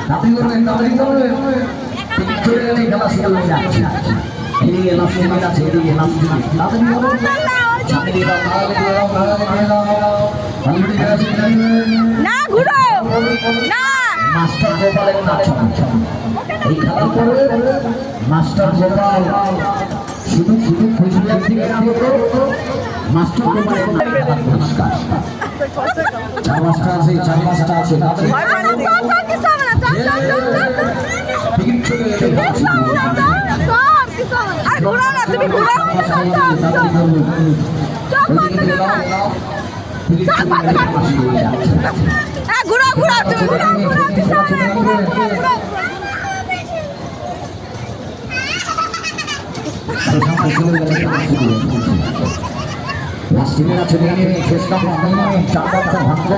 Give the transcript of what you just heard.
আপনি করবেন তাহলে করবেন চলে গেলে খেলা শুরু হয়ে যাচ্ছে এদিকে লাফিয়ে যাচ্ছে এদিকে লাফিয়ে তাড়াতাড়ি করবেন সামনে দিয়ে দাও তাড়াতাড়ি দিয়ে দাও না ঘুরো না মাস্টার গোপালের নাচ এই খেলার পরে মাস্টার গোপাল শুধু শুধু খুশিয়ার থেকে মাস্টার গোপালের পুরস্কার চার পাঁচটা আছে ঘুরো ঘুরো তুমি ঘুরো ঘুরো রাষ্ট্রীয় ছেলে শেষ কথা চার কথা ভাগ্য